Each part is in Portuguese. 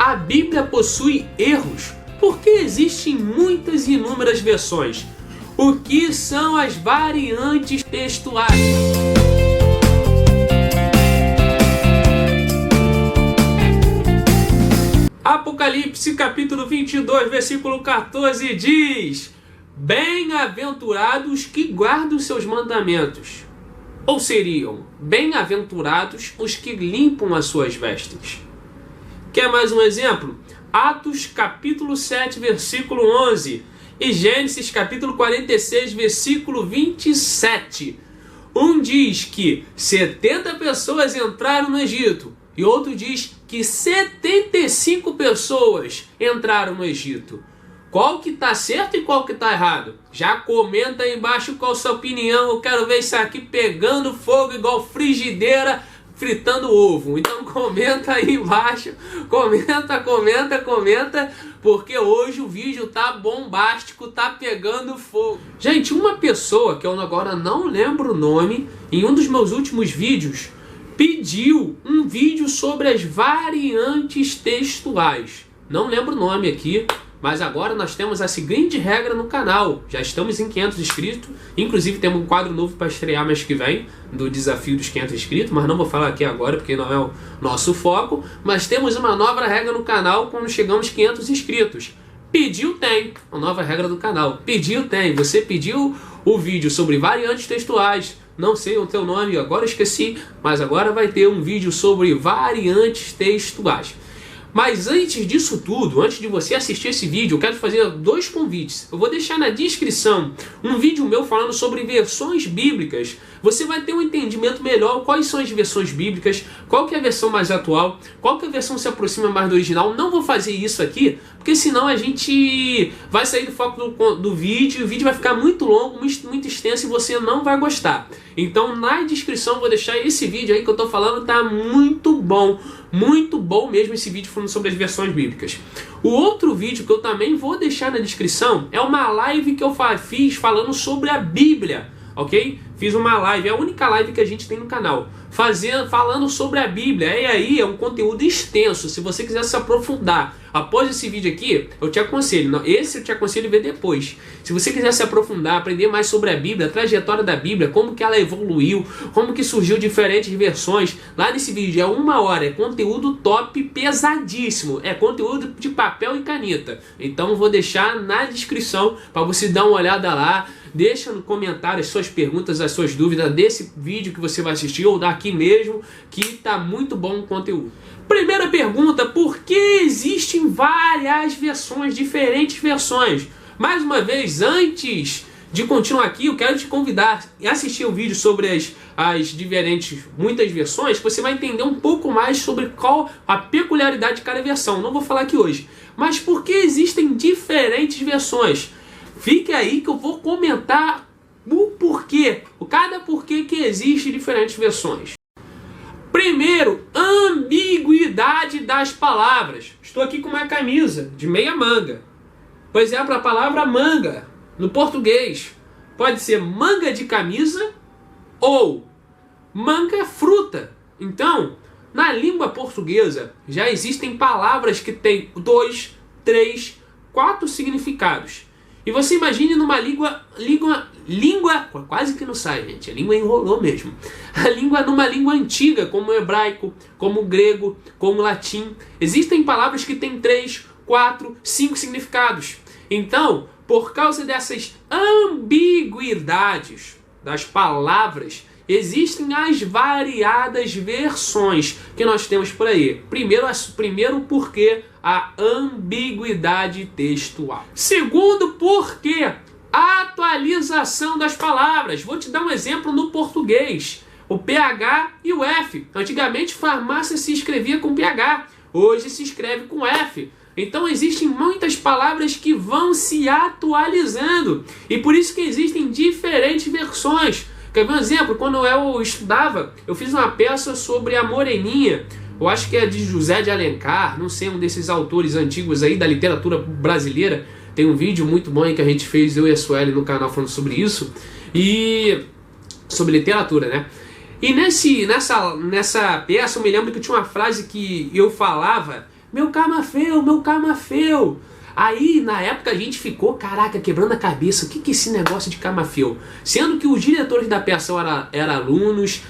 A Bíblia possui erros porque existem muitas e inúmeras versões. O que são as variantes textuais? Apocalipse capítulo 22, versículo 14 diz: Bem-aventurados que guardam os seus mandamentos. Ou seriam, bem-aventurados os que limpam as suas vestes. Quer mais um exemplo? Atos capítulo 7, versículo 11. E Gênesis capítulo 46, versículo 27. Um diz que 70 pessoas entraram no Egito. E outro diz que 75 pessoas entraram no Egito. Qual que está certo e qual que está errado? Já comenta aí embaixo qual a sua opinião. Eu quero ver isso aqui pegando fogo igual frigideira fritando ovo. Então comenta aí embaixo. Comenta. Porque hoje o vídeo tá bombástico, tá pegando fogo. Gente, uma pessoa que eu agora não lembro o nome, em um dos meus últimos vídeos, pediu um vídeo sobre as variantes textuais. Não lembro o nome aqui, mas agora nós temos a seguinte regra no canal. Já estamos em 500 inscritos. Inclusive temos um quadro novo para estrear mês que vem, do desafio dos 500 inscritos, mas não vou falar aqui agora porque não é o nosso foco. Mas temos uma nova regra no canal quando chegamos aos 500 inscritos. Pediu, tem. Uma nova regra do canal. Pediu, tem. Você pediu o vídeo sobre variantes textuais. Não sei o teu nome, agora esqueci, mas agora vai ter um vídeo sobre variantes textuais. Mas antes disso tudo, antes de você assistir esse vídeo, eu quero fazer dois convites. Eu vou deixar na descrição um vídeo meu falando sobre versões bíblicas. Você vai ter um entendimento melhor quais são as versões bíblicas, qual que é a versão mais atual, qual que a versão se aproxima mais do original. Não vou fazer isso aqui, porque senão a gente vai sair do foco do vídeo, o vídeo vai ficar muito longo, muito extenso e você não vai gostar. Então na descrição eu vou deixar esse vídeo aí que eu tô falando, tá muito bom mesmo esse vídeo falando sobre as versões bíblicas. O outro vídeo que eu também vou deixar na descrição é uma live que eu fiz falando sobre a Bíblia, ok? Fiz uma live, é a única live que a gente tem no canal, falando sobre a Bíblia. E aí é um conteúdo extenso. Se você quiser se aprofundar após esse vídeo aqui, eu te aconselho, esse eu te aconselho a ver depois. Se você quiser se aprofundar, aprender mais sobre a Bíblia, a trajetória da Bíblia, como que ela evoluiu, como que surgiu diferentes versões, lá nesse vídeo é 1 hora, é conteúdo top, pesadíssimo, é conteúdo de papel e caneta. Então eu vou deixar na descrição para você dar uma olhada lá. Deixa no comentário as suas perguntas, as suas dúvidas desse vídeo que você vai assistir ou daqui mesmo, que tá muito bom o conteúdo. Primeira pergunta: por que existem várias versões, diferentes versões? Mais uma vez, antes de continuar aqui, eu quero te convidar a assistir o vídeo sobre as diferentes, muitas versões, que você vai entender um pouco mais sobre qual a peculiaridade de cada versão. Não vou falar aqui hoje, mas por que existem diferentes versões? Fique aí que eu vou comentar o porquê, cada porquê que existe diferentes versões. Primeiro, ambiguidade das palavras. Estou aqui com uma camisa de meia manga. Por exemplo, a palavra manga, no português, pode ser manga de camisa ou manga fruta. Então, na língua portuguesa, já existem palavras que têm 2, 3, 4 significados. E você imagine numa língua, quase que não sai, gente, a língua enrolou mesmo. Numa língua antiga, como o hebraico, como o grego, como o latim, existem palavras que têm 3, 4, 5 significados. Então, por causa dessas ambiguidades das palavras, existem as variadas versões que nós temos por aí. Primeiro porquê a ambiguidade textual. Segundo porquê a atualização das palavras. Vou te dar um exemplo no português. O PH e o F. Antigamente farmácia se escrevia com PH, hoje se escreve com F. Então existem muitas palavras que vão se atualizando e por isso que existem diferentes versões. Quer ver um exemplo? Quando eu estudava, eu fiz uma peça sobre a Moreninha. Eu acho que é de José de Alencar, não sei, um desses autores antigos aí da literatura brasileira. Tem um vídeo muito bom aí que a gente fez, eu e a Sueli, no canal falando sobre isso. E sobre literatura, né? E nessa peça eu me lembro que tinha uma frase que eu falava meu camafeu, meu camafeu. Aí, na época, a gente ficou, caraca, quebrando a cabeça, o que é esse negócio de camafeu? Sendo que os diretores da peça eram alunos,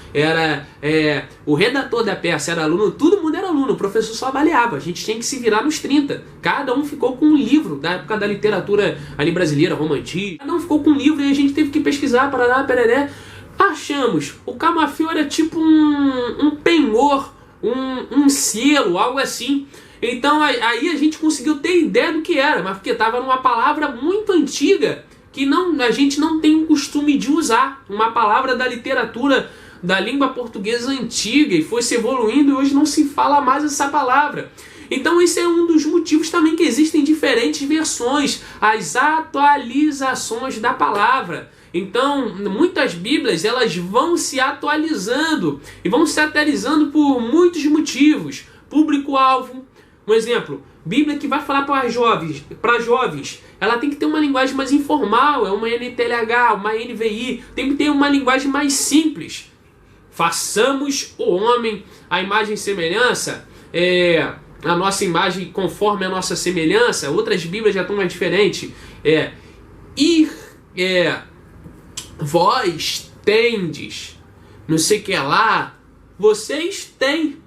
o redator da peça era aluno, todo mundo era aluno, o professor só avaliava, a gente tinha que se virar nos 30. Cada um ficou com um livro, da época da literatura ali brasileira, romantismo. Cada um ficou com um livro e a gente teve que pesquisar, parará, pereré. Achamos, o camafeu era tipo um penhor, um selo, algo assim. Então aí a gente conseguiu ter ideia do que era, mas porque estava numa palavra muito antiga que a gente não tem o costume de usar. Uma palavra da literatura, da língua portuguesa antiga, e foi se evoluindo e hoje não se fala mais essa palavra. Então esse é um dos motivos também que existem diferentes versões, as atualizações da palavra. Então, muitas Bíblias elas vão se atualizando e vão se atualizando por muitos motivos. Público-alvo. Um exemplo, Bíblia que vai falar para jovens, ela tem que ter uma linguagem mais informal, é uma NTLH, uma NVI, tem que ter uma linguagem mais simples. Façamos o homem a imagem e semelhança, a nossa imagem conforme a nossa semelhança. Outras Bíblias já estão mais diferentes. Vós tendes, não sei o que lá, vocês têm.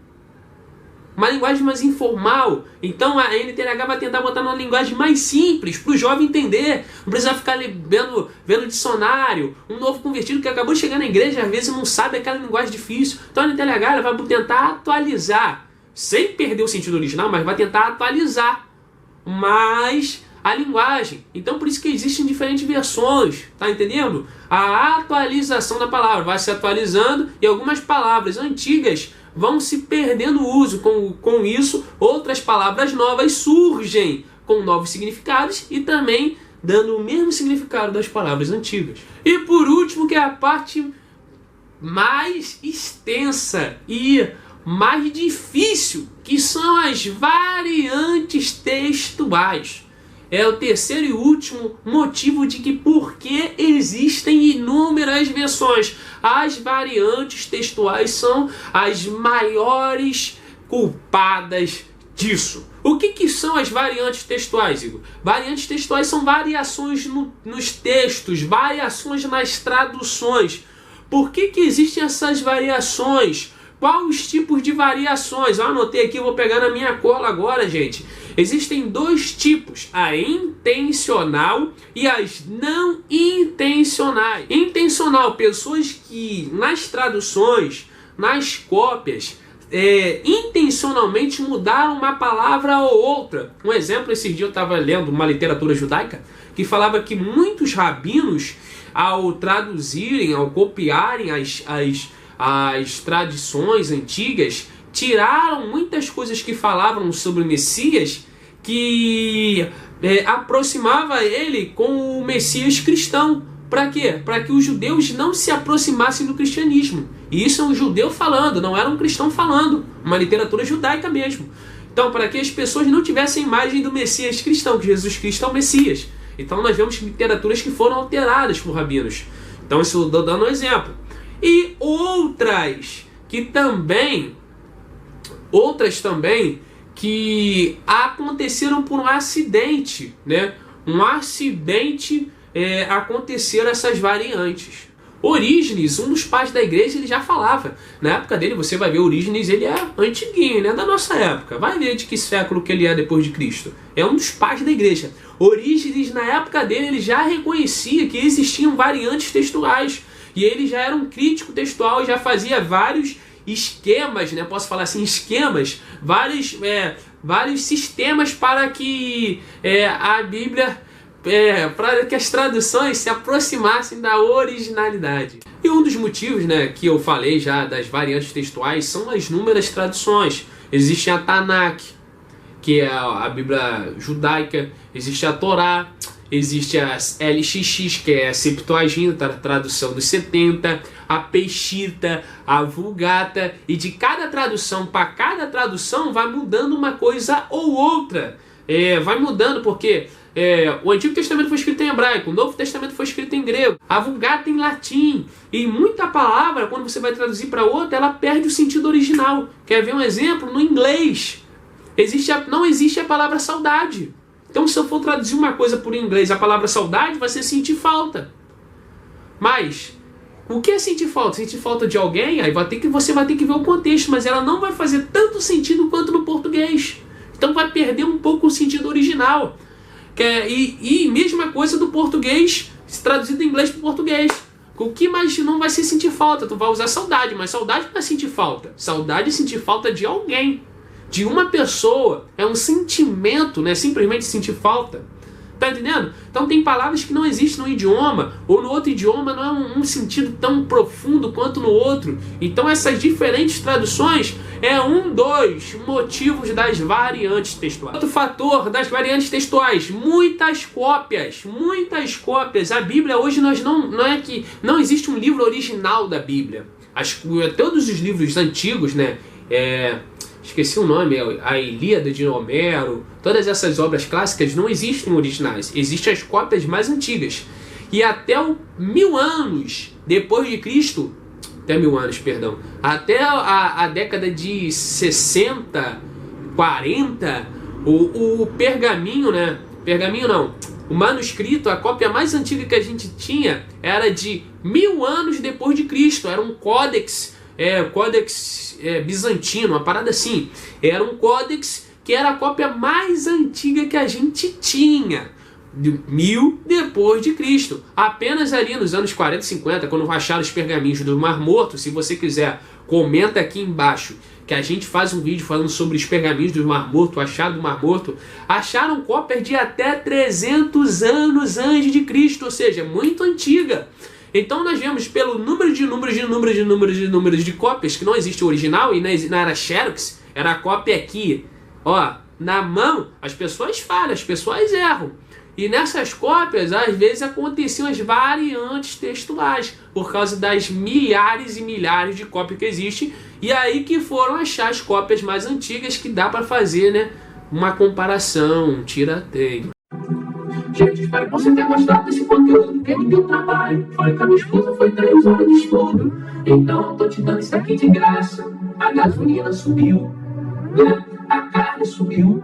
Uma linguagem mais informal. Então a NTLH vai tentar botar numa linguagem mais simples para o jovem entender. Não precisa ficar vendo dicionário. Um novo convertido que acabou de chegar na igreja às vezes não sabe aquela linguagem difícil. Então a NTLH ela vai tentar atualizar, sem perder o sentido original, mas vai tentar atualizar mais a linguagem. Então por isso que existem diferentes versões, tá entendendo? A atualização da palavra vai se atualizando e algumas palavras antigas vão se perdendo o uso. Com isso, outras palavras novas surgem com novos significados e também dando o mesmo significado das palavras antigas. E por último, que é a parte mais extensa e mais difícil, que são as variantes textuais. É o terceiro e último motivo de que por que existem inúmeras versões. As variantes textuais são as maiores culpadas disso. O que são as variantes textuais, Igor? Variantes textuais são variações nos textos, variações nas traduções. Por que existem essas variações? Quais os tipos de variações? Eu anotei aqui, eu vou pegar na minha cola agora, gente. Existem dois tipos, a intencional e as não intencionais. Intencional, pessoas que nas traduções, nas cópias, intencionalmente mudaram uma palavra ou outra. Um exemplo, esse dia eu estava lendo uma literatura judaica que falava que muitos rabinos, ao traduzirem, ao copiarem as tradições antigas, tiraram muitas coisas que falavam sobre o Messias, que aproximava ele com o Messias cristão. Para quê? Para que os judeus não se aproximassem do cristianismo. E isso é um judeu falando, não era um cristão falando. Uma literatura judaica mesmo. Então, para que as pessoas não tivessem a imagem do Messias cristão, que Jesus Cristo é o Messias. Então, nós vemos literaturas que foram alteradas por rabinos. Então, isso eu estou dando um exemplo. E outras também que aconteceram por um acidente, né? Um acidente aconteceram essas variantes. Orígenes, um dos pais da igreja, ele já falava. Na época dele, você vai ver Orígenes, ele é antiguinho, ele é da nossa época. Vai ver de que século que ele é depois de Cristo. É um dos pais da igreja. Orígenes, na época dele, ele já reconhecia que existiam variantes textuais. E ele já era um crítico textual e já fazia vários esquemas, né? Posso falar assim, esquemas, vários sistemas para que a Bíblia, para que as traduções se aproximassem da originalidade. E um dos motivos, né, que eu falei já das variantes textuais são as inúmeras traduções. Existe a Tanakh, que é a Bíblia judaica, existe a Torá, existe a LXX, que é a Septuaginta, a tradução dos 70, a Peshitta, a Vulgata, e de cada tradução para cada tradução vai mudando uma coisa ou outra. Vai mudando porque o Antigo Testamento foi escrito em hebraico, o Novo Testamento foi escrito em grego, a Vulgata em latim, e muita palavra, quando você vai traduzir para outra, ela perde o sentido original. Quer ver um exemplo? No inglês. Não existe a palavra saudade. Então, se eu for traduzir uma coisa por inglês, a palavra saudade vai ser sentir falta. Mas o que é sentir falta? Sentir falta de alguém, aí você vai ter que ver o contexto, mas ela não vai fazer tanto sentido quanto no português. Então vai perder um pouco o sentido original. E mesma coisa do português, traduzido em inglês para o português. O que mais não vai ser sentir falta? Tu vai usar saudade, mas saudade não é sentir falta. Saudade é sentir falta de alguém. De uma pessoa. É um sentimento, não é simplesmente sentir falta. Tá entendendo? Então tem palavras que não existem no idioma, ou no outro idioma não é um sentido tão profundo quanto no outro. Então essas diferentes traduções é um dos motivos das variantes textuais. Outro fator das variantes textuais, muitas cópias. A Bíblia hoje não é que não existe um livro original da Bíblia. Todos os livros antigos, né? Esqueci o nome, a Ilíada de Homero, todas essas obras clássicas não existem originais, existem as cópias mais antigas. E até 1000 anos depois de Cristo, até a década de 60, 40, o pergaminho, né? Pergaminho não, o manuscrito, a cópia mais antiga que a gente tinha era de 1000 anos depois de Cristo, era um códex. Códex bizantino, uma parada assim. Era um códex que era a cópia mais antiga que a gente tinha, de 1000 depois de Cristo. Apenas ali nos anos 40 e 50, quando acharam os pergaminhos do Mar Morto, se você quiser, comenta aqui embaixo, que a gente faz um vídeo falando sobre os pergaminhos do Mar Morto, achado do Mar Morto. Acharam cópias de até 300 anos antes de Cristo, ou seja, muito antiga. Então nós vemos pelo número de cópias, que não existe o original, e na era Xerox, era a cópia aqui, ó, na mão, as pessoas falham, as pessoas erram. E nessas cópias, às vezes, aconteciam as variantes textuais, por causa das milhares e milhares de cópias que existem, e aí que foram achar as cópias mais antigas, que dá para fazer, né, uma comparação, um tirateio. Gente, espero que você tenha gostado desse conteúdo, porque me deu trabalho. Foi com a minha esposa, foi 3 horas de estudo. Então eu tô te dando isso aqui de graça. A gasolina subiu, né? A carne subiu.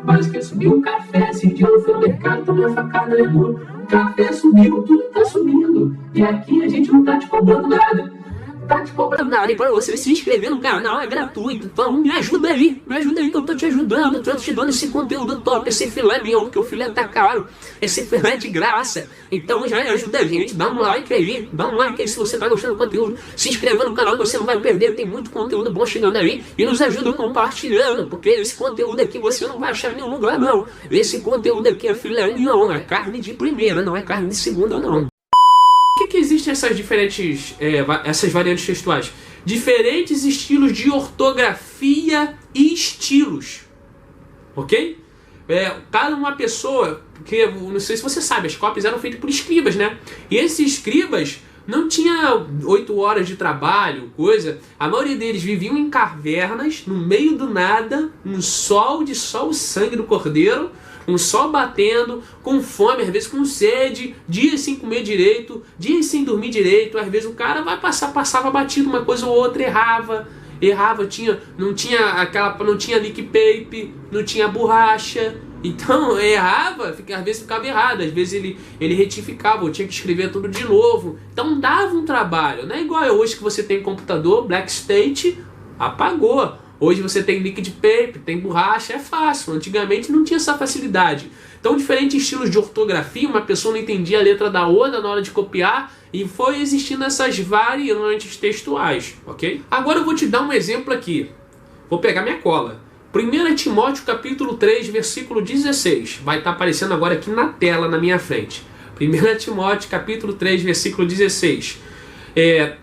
Quase que subiu o café. Esse dia eu fui no mercado, tomei uma facada, né, amor? O café subiu, tudo tá subindo. E aqui a gente não tá te cobrando nada. Tá te cobrando nada. E pra você se inscrever no canal é gratuito. Então me ajuda aí que eu tô te ajudando. Eu tô te dando esse conteúdo top, esse filé meu, porque o filé tá caro. Esse filé é de graça. Então já ajuda a gente. Dá um like aí. Dá um like aí se você tá gostando do conteúdo. Se inscreva no canal, você não vai perder. Tem muito conteúdo bom chegando aí. E nos ajuda compartilhando, porque esse conteúdo aqui você não vai achar em nenhum lugar, não. Esse conteúdo aqui é filé não. É carne de primeira, não é carne de segunda, não. Por que existem essas variantes textuais? Diferentes estilos de ortografia e estilos. Ok? Cada uma pessoa, porque não sei se você sabe, as cópias eram feitas por escribas, né? E esses escribas não tinham 8 horas de trabalho, coisa. A maioria deles viviam em cavernas, no meio do nada, um sol de sol, o sangue do cordeiro, um sol batendo, com fome, às vezes com sede, dias sem comer direito, dias sem dormir direito. Às vezes o cara passava batido uma coisa ou outra, errava, não tinha lick paper, não tinha borracha. Então errava, às vezes ficava errado, às vezes ele retificava, ou tinha que escrever tudo de novo. Então dava um trabalho, não é igual hoje que você tem computador, Blackstate, apagou. Hoje você tem liquid paper, tem borracha, é fácil. Antigamente não tinha essa facilidade. Então, diferentes estilos de ortografia, uma pessoa não entendia a letra da outra na hora de copiar, e foi existindo essas variantes textuais, ok? Agora eu vou te dar um exemplo aqui. Vou pegar minha cola. 1 Timóteo capítulo 3, versículo 16. Vai estar aparecendo agora aqui na tela, na minha frente. 1 Timóteo capítulo 3, versículo 16.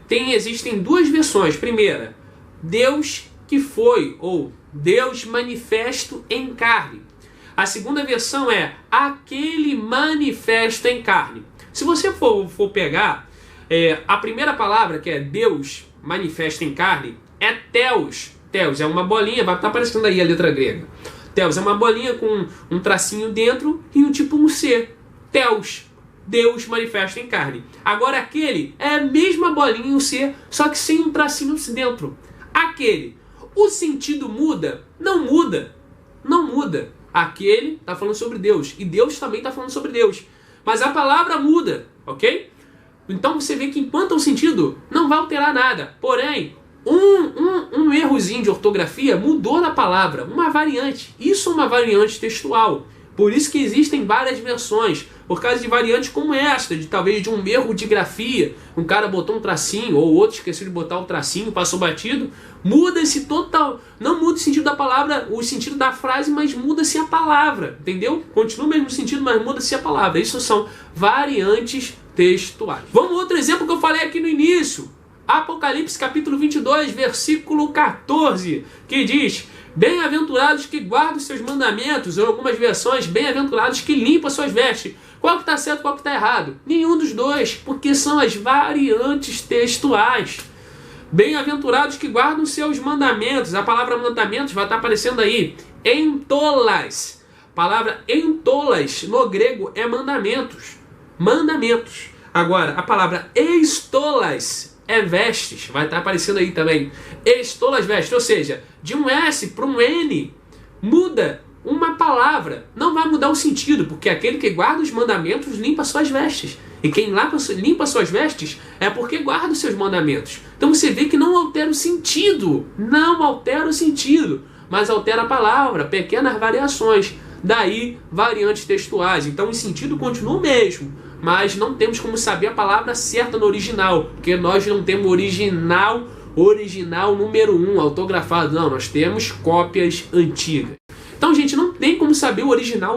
Existem duas versões. Primeira, Deus que foi, ou Deus manifesto em carne. A segunda versão é aquele manifesto em carne. Se você for pegar a primeira palavra, que é Deus manifesto em carne, é Theos. Theos é uma bolinha, vai estar aparecendo aí a letra grega. Theos é uma bolinha com um tracinho dentro e um tipo um C. Theos, Deus manifesto em carne. Agora aquele é a mesma bolinha e um C, só que sem um tracinho dentro. Aquele. O sentido muda? Não muda. não muda. Aquele está falando sobre Deus e Deus também está falando sobre Deus. Mas a palavra muda, ok? Então você vê que enquanto o sentido não vai alterar nada. Porém, um errozinho de ortografia mudou na palavra, uma variante. Isso é uma variante textual. Por isso que existem várias versões. Por causa de variantes como esta, de talvez de um erro de grafia, um cara botou um tracinho, ou outro esqueceu de botar um tracinho, passou batido, muda-se total, não muda o sentido da palavra, o sentido da frase, mas muda-se a palavra, entendeu? Continua o mesmo sentido, mas muda-se a palavra. Isso são variantes textuais. Vamos outro exemplo que eu falei aqui no início. Apocalipse capítulo 22, versículo 14, que diz: bem-aventurados que guardam seus mandamentos, ou algumas versões, bem-aventurados que limpam suas vestes. Qual que está certo, qual que está errado? Nenhum dos dois, porque são as variantes textuais. Bem-aventurados que guardam seus mandamentos. A palavra mandamentos vai estar aparecendo aí. Entolas. A palavra entolas no grego é mandamentos. Mandamentos. Agora, a palavra estolas é vestes. Vai estar aparecendo aí também. Estolas vestes. Ou seja, de um S para um N muda uma palavra. Não vai mudar o sentido, porque aquele que guarda os mandamentos limpa suas vestes. E quem limpa suas vestes é porque guarda os seus mandamentos. Então você vê que não altera o sentido. Não altera o sentido, mas altera a palavra. Pequenas variações. Daí variantes textuais. Então o sentido continua o mesmo, mas não temos como saber a palavra certa no original, porque nós não temos original número 1 autografado. Não, nós temos cópias antigas. Então, gente, não tem como saber o original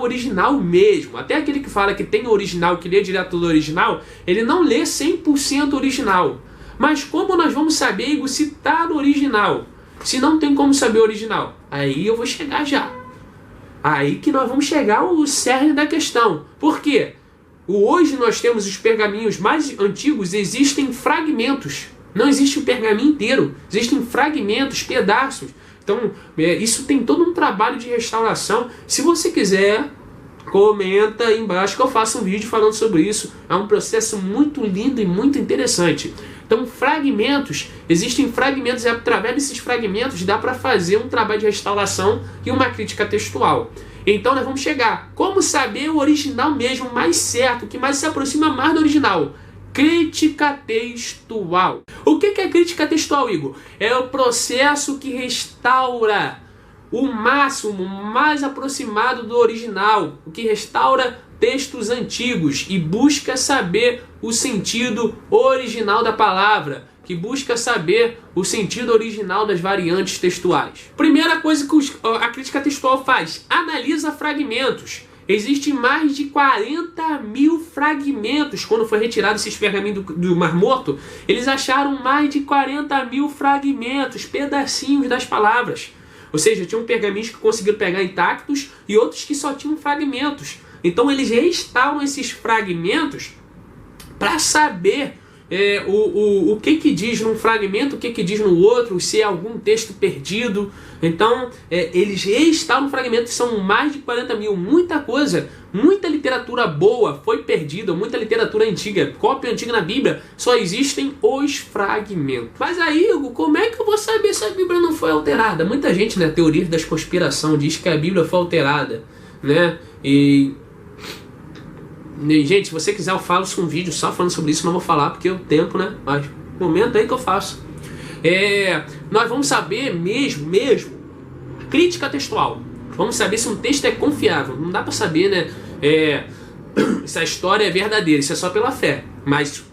mesmo. Até aquele que fala que tem o original, que lê direto do original, ele não lê 100% original. Mas como nós vamos saber, Igor, se está no original? Se não tem como saber o original, aí eu vou chegar já. Aí que nós vamos chegar ao cerne da questão. Por quê? Hoje nós temos os pergaminhos mais antigos, existem fragmentos. Não existe o pergaminho inteiro, existem fragmentos, pedaços. Então, isso tem todo um trabalho de restauração. Se você quiser, comenta aí embaixo que eu faço um vídeo falando sobre isso. É um processo muito lindo e muito interessante. Então, fragmentos, existem fragmentos e através desses fragmentos dá para fazer um trabalho de restauração e uma crítica textual. Então, nós vamos chegar. Como saber o original mesmo, mais certo, que mais se aproxima mais do original? Crítica textual. O que é crítica textual, Igor? É o processo que restaura o máximo, mais aproximado do original, o que restaura textos antigos e busca saber o sentido original da palavra, que busca saber o sentido original das variantes textuais. Primeira coisa que a crítica textual faz: analisa fragmentos. Existem mais de 40 mil fragmentos. Quando foi retirado esses pergaminhos do Mar Morto, eles acharam mais de 40 mil fragmentos, pedacinhos das palavras. Ou seja, tinham pergaminhos que conseguiram pegar intactos e outros que só tinham fragmentos. Então eles restauram esses fragmentos para saber o que diz num fragmento, o que diz no outro, se é algum texto perdido. Então, eles restauram fragmentos, são mais de 40 mil. Muita coisa, muita literatura boa foi perdida, muita literatura antiga, cópia antiga na Bíblia, só existem os fragmentos. Mas aí, Hugo, como é que eu vou saber se a Bíblia não foi alterada? Muita gente, né, teoria da conspiração, diz que a Bíblia foi alterada, né? E gente, se você quiser eu falo um vídeo só falando sobre isso, não vou falar porque o tempo, né? Mas momento aí que eu faço. Nós vamos saber mesmo, crítica textual. Vamos saber se um texto é confiável. Não dá para saber, né? Se a história é verdadeira, isso é só pela fé. Mas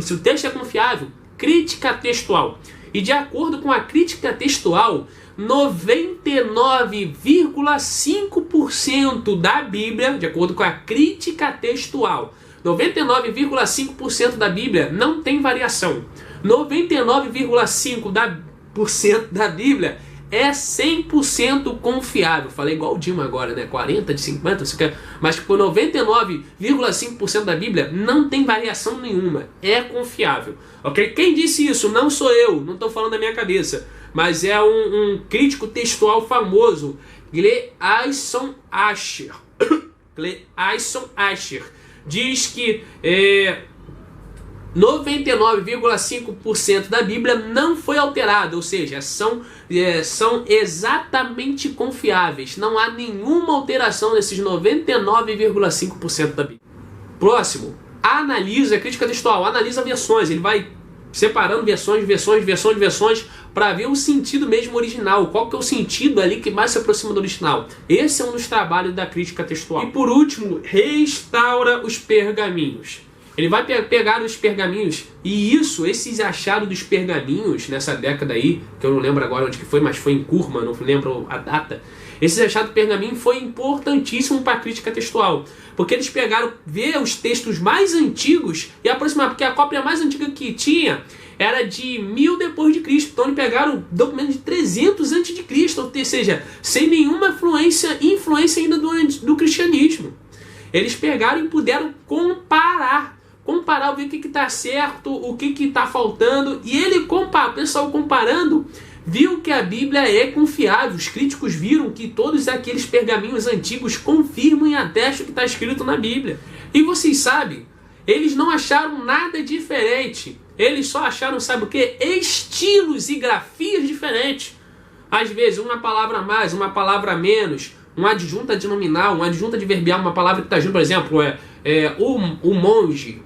se o texto é confiável, crítica textual. E de acordo com a crítica textual, 99,5% da Bíblia, de acordo com a crítica textual, 99,5% da Bíblia não tem variação. 99,5% da Bíblia é 100% confiável. Falei igual o Dilma agora, né? 40 de 50, mas por 99,5% da Bíblia não tem variação nenhuma. É confiável. Ok? Quem disse isso? Não sou eu. Não estou falando da minha cabeça. Mas é um crítico textual famoso, Gleason Asher. Gleason Asher diz que 99,5% da Bíblia não foi alterada, ou seja, são exatamente confiáveis. Não há nenhuma alteração nesses 99,5% da Bíblia. Próximo, analisa, crítica textual, analisa versões. Ele vai separando versões para ver o sentido mesmo original. Qual que é o sentido ali que mais se aproxima do original? Esse é um dos trabalhos da crítica textual. E por último, restaura os pergaminhos. Ele vai pegar os pergaminhos, e esses achados dos pergaminhos nessa década aí, que eu não lembro agora onde que foi, mas foi em Qumran, não lembro a data. Esses achados de pergaminho foi importantíssimo para a crítica textual, porque eles pegaram, ver os textos mais antigos e aproximar, porque a cópia mais antiga que tinha era de 1000 depois de Cristo. Então eles pegaram documentos de 300 antes de Cristo, ou seja, sem nenhuma influência ainda do cristianismo. Eles pegaram e puderam comparar, ver o que está certo, o que está faltando, e o pessoal comparando, viu que a Bíblia é confiável. Os críticos viram que todos aqueles pergaminhos antigos confirmam e atestam o que está escrito na Bíblia. E vocês sabem, eles não acharam nada diferente. Eles só acharam, sabe o que? Estilos e grafias diferentes. Às vezes, uma palavra a mais, uma palavra a menos, uma adjunta de nominal, uma adjunta adverbial, uma palavra que está junto, por exemplo, o monge.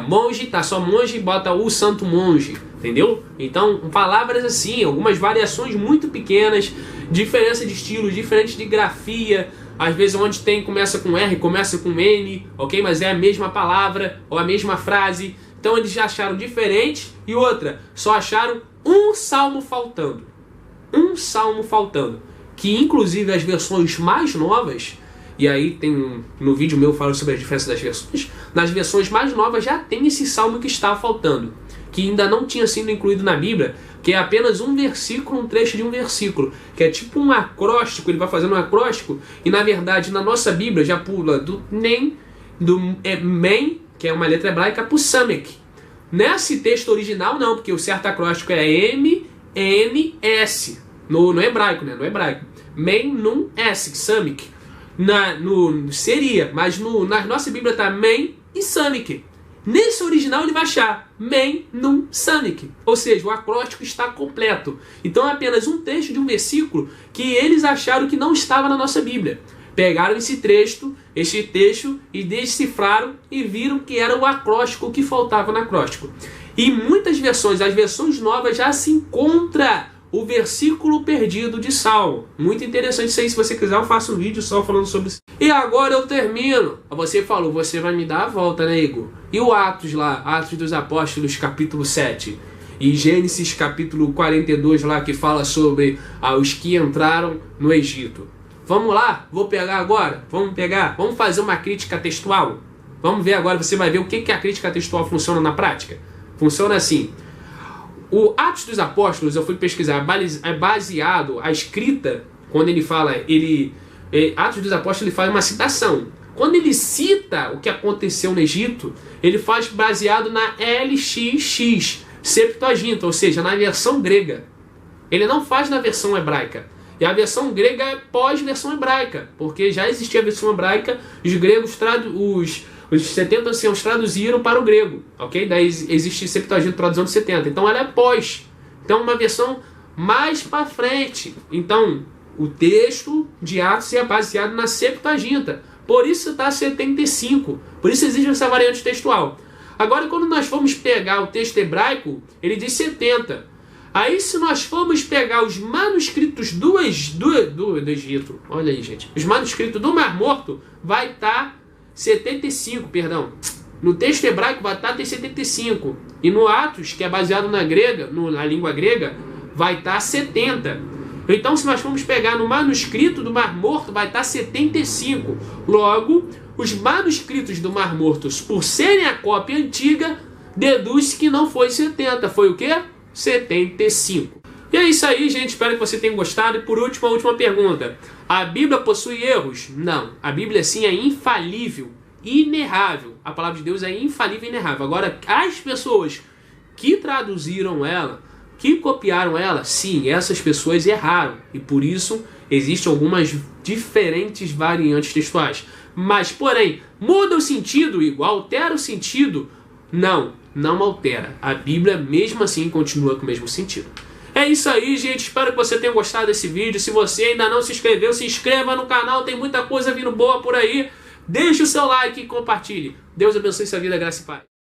Monge, tá só monge, bota o santo monge, entendeu? Então, palavras assim, algumas variações muito pequenas, diferença de estilo, diferente de grafia, às vezes onde começa com R, começa com N, ok? Mas é a mesma palavra ou a mesma frase. Então eles já acharam diferente. E outra, só acharam um salmo faltando. Que inclusive as versões mais novas, e aí no vídeo meu eu falo sobre a diferença das versões. Nas versões mais novas já tem esse salmo que está faltando, que ainda não tinha sido incluído na Bíblia, que é apenas um versículo, um trecho de um versículo, que é tipo um acróstico. Ele vai fazendo um acróstico, e na verdade na nossa Bíblia já pula do men, que é uma letra hebraica, para o samek. Nesse texto original não, porque o certo acróstico é M-N-S, no hebraico, né? No hebraico. Men, Nun, S, samek. Seria, mas na nossa Bíblia está men e samek. Nesse original ele vai achar men, nun, samek. Ou seja, o acróstico está completo. Então é apenas um texto de um versículo que eles acharam que não estava na nossa Bíblia. Pegaram esse texto e decifraram e viram que era o acróstico que faltava no acróstico. E muitas versões, as versões novas, já se encontra o versículo perdido de Salmo. Muito interessante isso aí. Se você quiser, eu faço um vídeo só falando sobre isso. E agora eu termino. Você falou, você vai me dar a volta, né, Igor? E o Atos lá, Atos dos Apóstolos, capítulo 7. E Gênesis, capítulo 42 lá, que fala sobre os que entraram no Egito. Vamos lá? Vou pegar agora? Vamos fazer uma crítica textual? Vamos ver agora, você vai ver o que a crítica textual funciona na prática. Funciona assim. O Atos dos Apóstolos, eu fui pesquisar, é baseado, a escrita, quando ele fala, Atos dos Apóstolos, ele faz uma citação. Quando ele cita o que aconteceu no Egito, ele faz baseado na LXX, Septuaginta, ou seja, na versão grega. Ele não faz na versão hebraica. E a versão grega é pós-versão hebraica, porque já existia a versão hebraica, os gregos, os 70 anciãos traduziram para o grego, ok? Daí existe Septuaginta tradução de 70, então ela é pós. Então uma versão mais para frente. Então o texto de Atos é baseado na Septuaginta, por isso está 75, por isso existe essa variante textual. Agora quando nós formos pegar o texto hebraico, ele diz 70. Aí se nós formos pegar os manuscritos do Egito, olha aí gente, os manuscritos do Mar Morto, vai estar 75, perdão. No texto hebraico vai estar 75. E no Atos, que é baseado na grega, na língua grega, vai estar 70. Então se nós formos pegar no manuscrito do Mar Morto, vai estar 75. Logo, os manuscritos do Mar Morto, por serem a cópia antiga, deduz que não foi 70. Foi o quê? 75. E é isso aí, gente. Espero que você tenha gostado. E por último, a última pergunta. A Bíblia possui erros? Não. A Bíblia, sim, é infalível, inerrável. A palavra de Deus é infalível e inerrável. Agora, as pessoas que traduziram ela, que copiaram ela, sim, essas pessoas erraram. E por isso, existem algumas diferentes variantes textuais. Mas, porém, muda o sentido, igual altera o sentido, Não altera. A Bíblia mesmo assim continua com o mesmo sentido. É isso aí, gente. Espero que você tenha gostado desse vídeo. Se você ainda não se inscreveu, se inscreva no canal. Tem muita coisa vindo boa por aí. Deixe o seu like e compartilhe. Deus abençoe sua vida, graça e paz.